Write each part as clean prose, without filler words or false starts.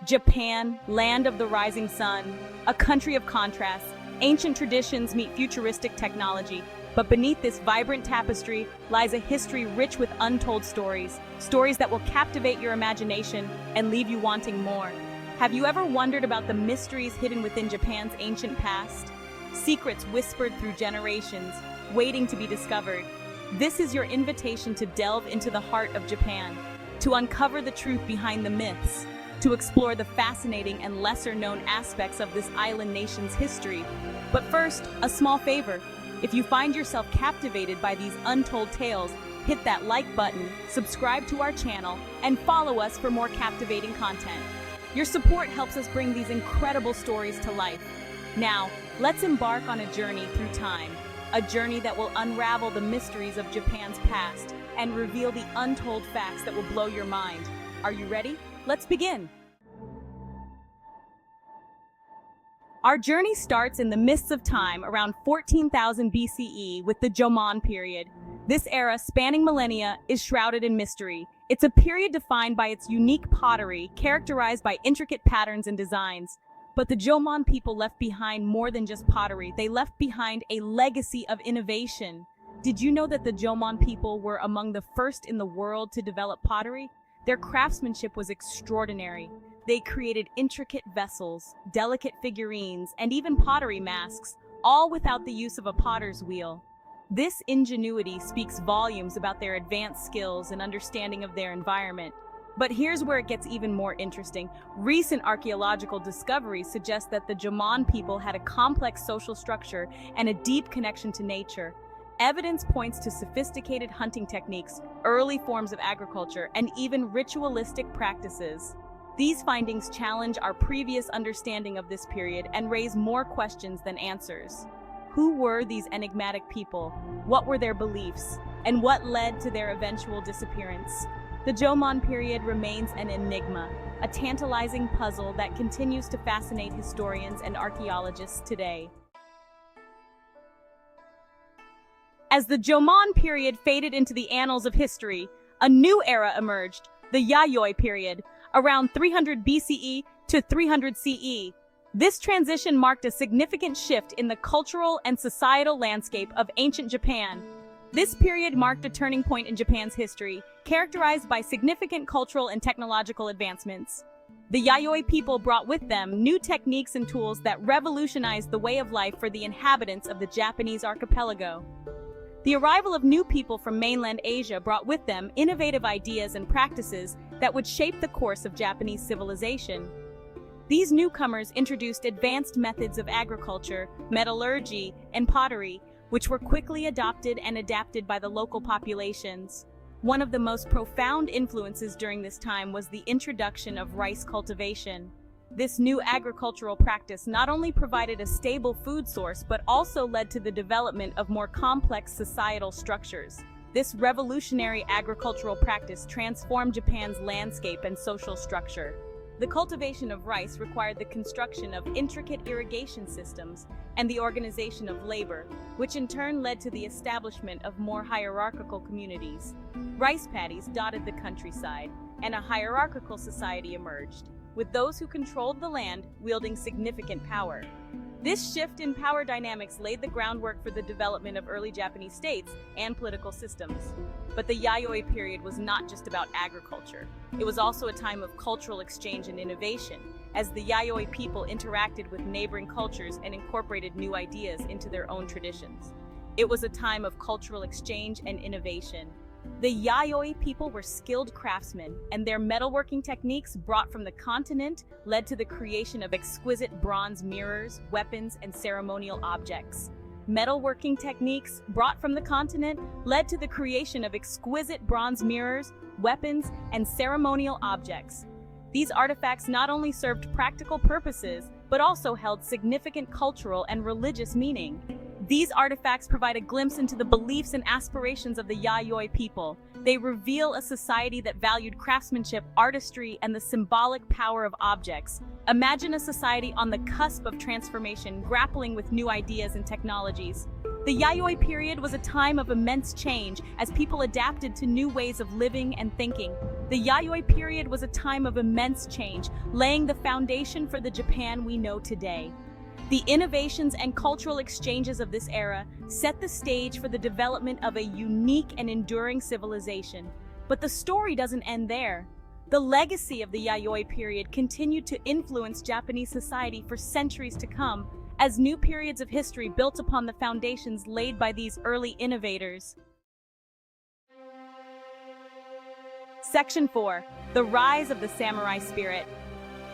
Japan, land of the rising sun, a country of contrasts. Ancient traditions meet futuristic technology, but beneath this vibrant tapestry lies a history rich with untold stories, stories that will captivate your imagination and leave you wanting more. Have you ever wondered about the mysteries hidden within Japan's ancient past? Secrets whispered through generations, waiting to be discovered. This is your invitation to delve into the heart of Japan, to uncover the truth behind the myths, to explore the fascinating and lesser-known aspects of this island nation's history. But first, a small favor. If you find yourself captivated by these untold tales, hit that like button, subscribe to our channel, and follow us for more captivating content. Your support helps us bring these incredible stories to life. Now, let's embark on a journey through time, a journey that will unravel the mysteries of Japan's past and reveal the untold facts that will blow your mind. Are you ready? Let's begin. Our journey starts in the mists of time around 14,000 BCE with the Jomon period. This era, spanning millennia, is shrouded in mystery. It's a period defined by its unique pottery, characterized by intricate patterns and designs. But the Jomon people left behind more than just pottery. They left behind a legacy of innovation. Did you know that the Jomon people were among the first in the world to develop pottery? Their craftsmanship was extraordinary. They created intricate vessels, delicate figurines, and even pottery masks, all without the use of a potter's wheel. This ingenuity speaks volumes about their advanced skills and understanding of their environment. But here's where it gets even more interesting. Recent archaeological discoveries suggest that the Jomon people had a complex social structure and a deep connection to nature. Evidence points to sophisticated hunting techniques, early forms of agriculture, and even ritualistic practices. These findings challenge our previous understanding of this period and raise more questions than answers. Who were these enigmatic people? What were their beliefs? And what led to their eventual disappearance? The Jomon period remains an enigma, a tantalizing puzzle that continues to fascinate historians and archaeologists today. As the Jomon period faded into the annals of history, a new era emerged, the Yayoi period, around 300 BCE to 300 CE. This transition marked a significant shift in the cultural and societal landscape of ancient Japan. This period marked a turning point in Japan's history, characterized by significant cultural and technological advancements. The Yayoi people brought with them new techniques and tools that revolutionized the way of life for the inhabitants of the Japanese archipelago. The arrival of new people from mainland Asia brought with them innovative ideas and practices that would shape the course of Japanese civilization. These newcomers introduced advanced methods of agriculture, metallurgy, and pottery, which were quickly adopted and adapted by the local populations. One of the most profound influences during this time was the introduction of rice cultivation. This new agricultural practice not only provided a stable food source, but also led to the development of more complex societal structures. This revolutionary agricultural practice transformed Japan's landscape and social structure. The cultivation of rice required the construction of intricate irrigation systems and the organization of labor, which in turn led to the establishment of more hierarchical communities. Rice paddies dotted the countryside, and a hierarchical society emerged, with those who controlled the land wielding significant power. This shift in power dynamics laid the groundwork for the development of early Japanese states and political systems. But the Yayoi period was not just about agriculture. It was also a time of cultural exchange and innovation, as the Yayoi people interacted with neighboring cultures and incorporated new ideas into their own traditions. It was a time of cultural exchange and innovation. The Yayoi people were skilled craftsmen, and their metalworking techniques brought from the continent led to the creation of exquisite bronze mirrors, weapons, and ceremonial objects. Metalworking techniques brought from the continent led to the creation of exquisite bronze mirrors, weapons, and ceremonial objects. These artifacts not only served practical purposes, but also held significant cultural and religious meaning. These artifacts provide a glimpse into the beliefs and aspirations of the Yayoi people. They reveal a society that valued craftsmanship, artistry, and the symbolic power of objects. Imagine a society on the cusp of transformation, grappling with new ideas and technologies. The Yayoi period was a time of immense change as people adapted to new ways of living and thinking. The Yayoi period was a time of immense change, laying the foundation for the Japan we know today. The innovations and cultural exchanges of this era set the stage for the development of a unique and enduring civilization. But the story doesn't end there. The legacy of the Yayoi period continued to influence Japanese society for centuries to come, as new periods of history built upon the foundations laid by these early innovators. Section 4. The Rise of the Samurai Spirit.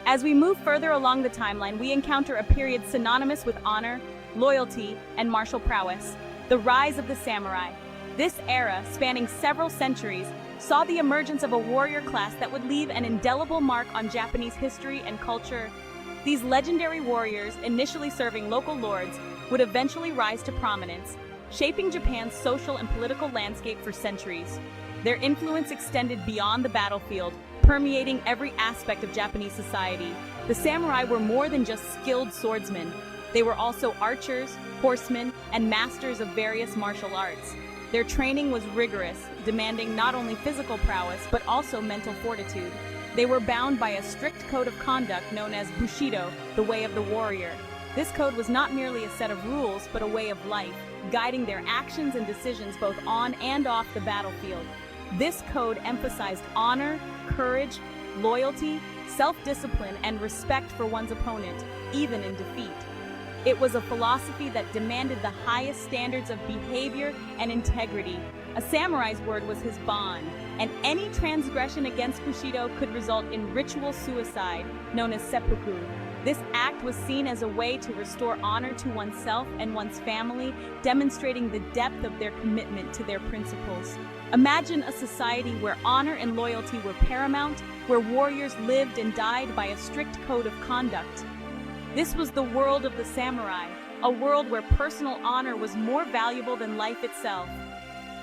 As we move further along the timeline, we encounter a period synonymous with honor, loyalty, and martial prowess, the rise of the samurai. This era, spanning several centuries, saw the emergence of a warrior class that would leave an indelible mark on Japanese history and culture. These legendary warriors, initially serving local lords, would eventually rise to prominence, shaping Japan's social and political landscape for centuries. Their influence extended beyond the battlefield, permeating every aspect of Japanese society. The samurai were more than just skilled swordsmen. They were also archers, horsemen, and masters of various martial arts. Their training was rigorous, demanding not only physical prowess, but also mental fortitude. They were bound by a strict code of conduct known as Bushido, the way of the warrior. This code was not merely a set of rules, but a way of life, guiding their actions and decisions both on and off the battlefield. This code emphasized honor, courage, loyalty, self-discipline, and respect for one's opponent, even in defeat. It was a philosophy that demanded the highest standards of behavior and integrity. A samurai's word was his bond, and any transgression against Bushido could result in ritual suicide, known as seppuku. This act was seen as a way to restore honor to oneself and one's family, demonstrating the depth of their commitment to their principles. Imagine a society where honor and loyalty were paramount, where warriors lived and died by a strict code of conduct. This was the world of the samurai, a world where personal honor was more valuable than life itself.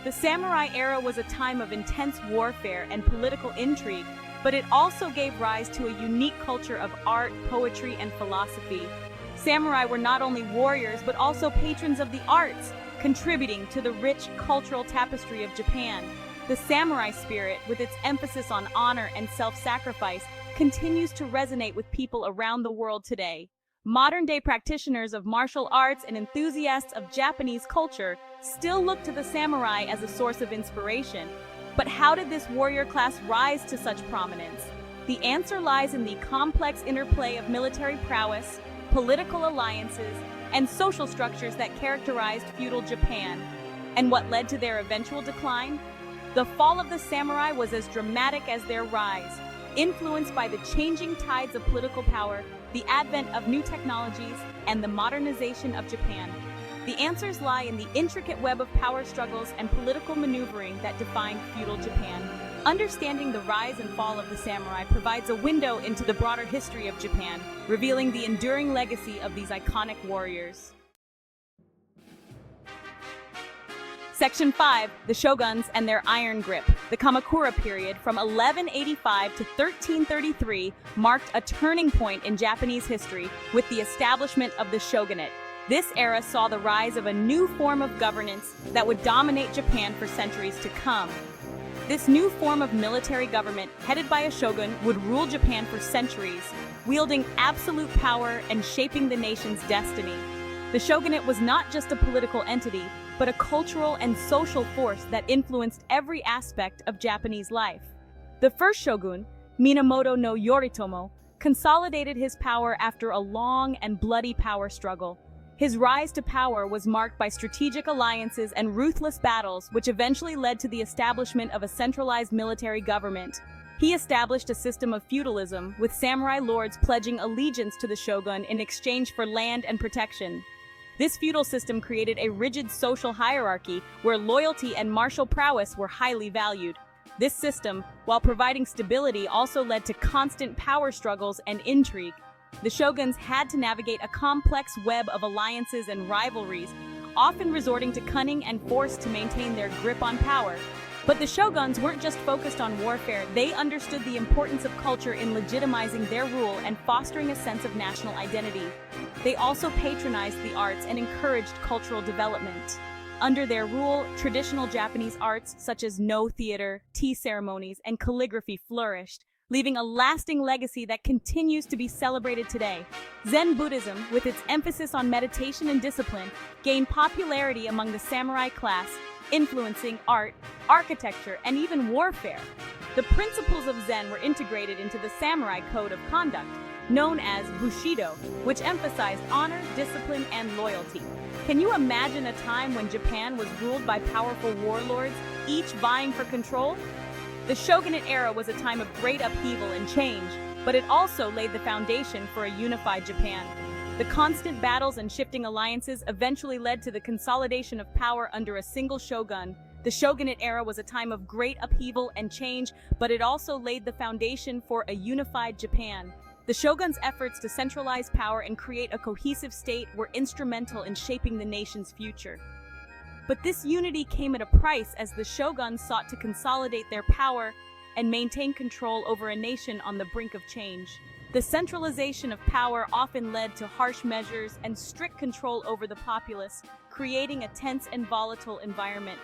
The samurai era was a time of intense warfare and political intrigue, but it also gave rise to a unique culture of art, poetry, and philosophy. Samurai were not only warriors, but also patrons of the arts, contributing to the rich cultural tapestry of Japan. The samurai spirit, with its emphasis on honor and self-sacrifice, continues to resonate with people around the world today. Modern-day practitioners of martial arts and enthusiasts of Japanese culture still look to the samurai as a source of inspiration. But how did this warrior class rise to such prominence? The answer lies in the complex interplay of military prowess, political alliances, and social structures that characterized feudal Japan. And what led to their eventual decline? The fall of the samurai was as dramatic as their rise, influenced by the changing tides of political power, the advent of new technologies, and the modernization of Japan. The answers lie in the intricate web of power struggles and political maneuvering that defined feudal Japan. Understanding the rise and fall of the samurai provides a window into the broader history of Japan, revealing the enduring legacy of these iconic warriors. Section 5. The Shoguns and their iron grip. The Kamakura period from 1185 to 1333 marked a turning point in Japanese history with the establishment of the shogunate. This era saw the rise of a new form of governance that would dominate Japan for centuries to come. This new form of military government, headed by a shogun, would rule Japan for centuries, wielding absolute power and shaping the nation's destiny. The shogunate was not just a political entity, but a cultural and social force that influenced every aspect of Japanese life. The first shogun, Minamoto no Yoritomo, consolidated his power after a long and bloody power struggle. His rise to power was marked by strategic alliances and ruthless battles, which eventually led to the establishment of a centralized military government. He established a system of feudalism, with samurai lords pledging allegiance to the shogun in exchange for land and protection. This feudal system created a rigid social hierarchy where loyalty and martial prowess were highly valued. This system, while providing stability, also led to constant power struggles and intrigue. The shoguns had to navigate a complex web of alliances and rivalries, often resorting to cunning and force to maintain their grip on power. But the shoguns weren't just focused on warfare, they understood the importance of culture in legitimizing their rule and fostering a sense of national identity. They also patronized the arts and encouraged cultural development. Under their rule, traditional Japanese arts such as no theater, tea ceremonies, and calligraphy flourished, leaving a lasting legacy that continues to be celebrated today. Zen Buddhism, with its emphasis on meditation and discipline, gained popularity among the samurai class, influencing art, architecture, and even warfare. The principles of Zen were integrated into the samurai code of conduct, known as Bushido, which emphasized honor, discipline, and loyalty. Can you imagine a time when Japan was ruled by powerful warlords, each vying for control? The Shogunate era was a time of great upheaval and change, but it also laid the foundation for a unified Japan. The constant battles and shifting alliances eventually led to the consolidation of power under a single shogun. The Shogunate era was a time of great upheaval and change, but it also laid the foundation for a unified Japan. The shogun's efforts to centralize power and create a cohesive state were instrumental in shaping the nation's future. But this unity came at a price as the shoguns sought to consolidate their power and maintain control over a nation on the brink of change. The centralization of power often led to harsh measures and strict control over the populace, creating a tense and volatile environment.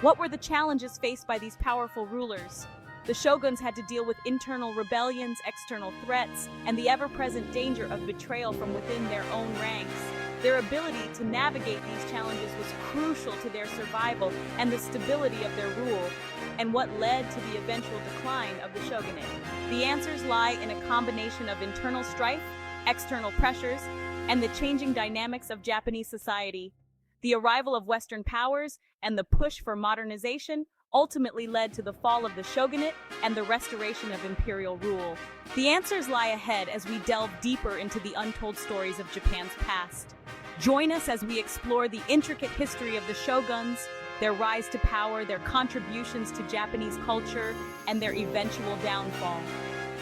What were the challenges faced by these powerful rulers? The shoguns had to deal with internal rebellions, external threats, and the ever-present danger of betrayal from within their own ranks. Their ability to navigate these challenges was crucial to their survival and the stability of their rule, and what led to the eventual decline of the shogunate. The answers lie in a combination of internal strife, external pressures, and the changing dynamics of Japanese society. The arrival of Western powers and the push for modernization ultimately led to the fall of the shogunate and the restoration of imperial rule. The answers lie ahead as we delve deeper into the untold stories of Japan's past. Join us as we explore the intricate history of the shoguns, their rise to power, their contributions to Japanese culture, and their eventual downfall.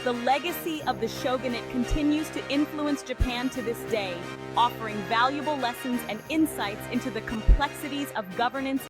The legacy of the shogunate continues to influence Japan to this day, offering valuable lessons and insights into the complexities of governance